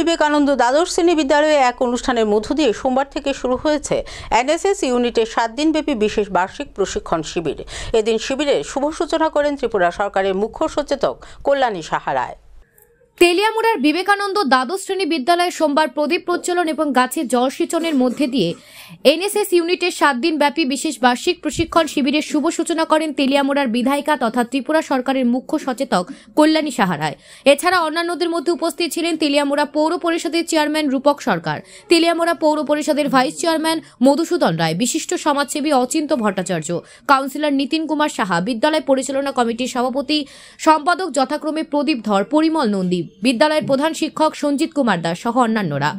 বিবেকানন্দ দ্বাদশ শ্রেণী বিদ্যালয়ে এক অনুষ্ঠানের মধ্য দিয়ে সোমবার থেকে শুরু হয়েছে এনএসএস ইউনিটের 7 দিনব্যাপী বিশেষ বার্ষিক প্রশিক্ষণ শিবির। এদিন শিবিরের শুভ সূচনা করেন ত্রিপুরা সরকারের মুখ্য সচেতক কল্যাণী সাহা রায়। তেলিয়ামুড়ার বিবেকানন্দ দ্বাদশ শ্রেণী বিদ্যালয়ে সোমবার প্রদীপ প্রজ্বলন এবং গাছে জল সিঁচনের মধ্যে দিয়ে এনএসএস ইউনিটের 7 দিন ব্যাপী বিশেষ বার্ষিক প্রশিক্ষণ শিবিরের শুভ সূচনা করেন তেলিয়ামুড়ার বিধায়িকা তথা ত্রিপুরা সরকারের মুখ্য সচেতক কল্যাণী সাহা রায়। এছাড়া অন্যান্যদের মধ্যে উপস্থিত ছিলেন তেলিয়ামুড়া পৌর পরিষদের চেয়ারম্যান রূপক সরকার, তেলিয়ামুড়া পৌর পরিষদের ভাইস চেয়ারম্যান মধুসূদন রায়, বিশিষ্ট সমাজসেবী অচিন্ত ভট্টাচার্য, কাউন্সিলর নীতিন কুমার সাহা, বিদ্যালয় পরিচালনা কমিটির সভাপতি সম্পাদক যথাক্রমে প্রদীপ ধর, পরিমল নন্দী, বিদ্যালয়ের প্রধান শিক্ষক সঞ্জিত কুমার দাস সহ অন্যান্যরা।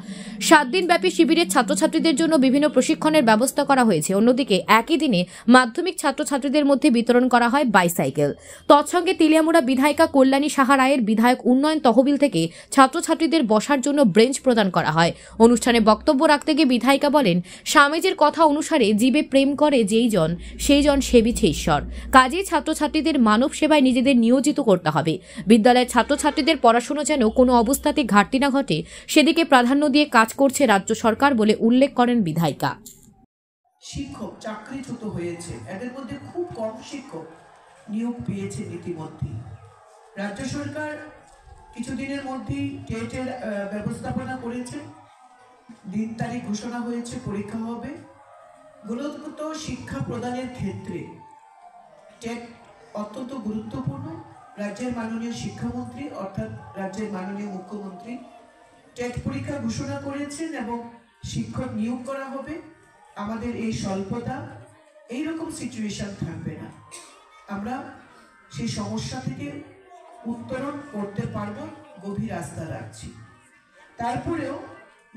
7 দিন ব্যাপী শিবিরের ছাত্রছাত্রীদের জন্য বিভিন্ন প্রশিক্ষণের ব্যবস্থা করা হয়েছে। অন্যদিকে একই দিনে মাধ্যমিক ছাত্রছাত্রীদের মধ্যে বিতরণ করা হয় বাইসাইকেল। তৎসঙ্গে তেলিয়ামুড়া বিধায়িকা কল্যাণী সাহা রায়ের বিধায়ক উন্নয়ন তহবিল থেকে ছাত্রছাত্রীদের বসার জন্য ব্রেঞ্চ প্রদান করা হয়। অনুষ্ঠানে বক্তব্য রাখতে গিয়ে বিধায়িকা বলেন, স্বামীজির কথা অনুসারে জীবে প্রেম করে যেই জন সেই জন সেবিছে ঈশ্বর। কাজেই ছাত্রছাত্রীদের মানব সেবায় নিজেদের নিয়োজিত করতে হবে। বিদ্যালয়ের ছাত্রছাত্রীদের পড়াশোনা যেন কোনো অবস্থাতে ঘাটতি না ঘটে সেদিকে প্রাধান্য দিয়ে কাজ করছে রাজ্য সরকার বলে উল্লেখ করেন বিধায়িকা। শিক্ষক চাকরিচ্যুত হয়েছে, এদের মধ্যে খুব কম শিক্ষক নিয়োগ পেয়েছে ইতিমধ্যে। রাজ্য সরকার কিছুদিনের মধ্যেই টেটের ব্যবস্থাপনা করেছে, দিন তারিখ ঘোষণা হয়েছে, পরীক্ষা হবে। গুণগত শিক্ষা প্রদানের ক্ষেত্রে টেট অত্যন্ত গুরুত্বপূর্ণ। রাজ্যের মাননীয় শিক্ষামন্ত্রী অর্থাৎ রাজ্যের মাননীয় মুখ্যমন্ত্রী টেট পরীক্ষা ঘোষণা করেছেন এবং শিক্ষক নিয়োগ করা হবে। আমাদের এই স্বল্পতা এইরকম সিচুয়েশন থাকবে না, আমরা সেই সমস্যা থেকে উত্তরণ করতে পারবো, গভীর আস্থা রাখছি। তারপরেও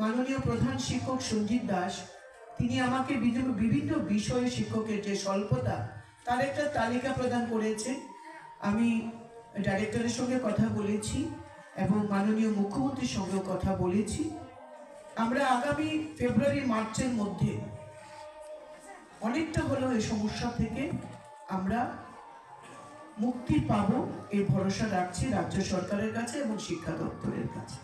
মাননীয় প্রধান শিক্ষক সঞ্জিত দাস তিনি আমাকে বিভিন্ন বিষয়ে শিক্ষকের যে স্বল্পতা তার একটা তালিকা প্রদান করেছে। আমি ডাইরেক্টরের সঙ্গে কথা বলেছি এবং মাননীয় মুখ্যমন্ত্রীর সঙ্গেও কথা বলেছি। আমরা আগামী ফেব্রুয়ারি মার্চের মধ্যে অনেকটা হলেও এই সমস্যা থেকে আমরা মুক্তি পাবো এই ভরসা রাখছি রাজ্য সরকারের কাছে এবং শিক্ষা দপ্তরের কাছে।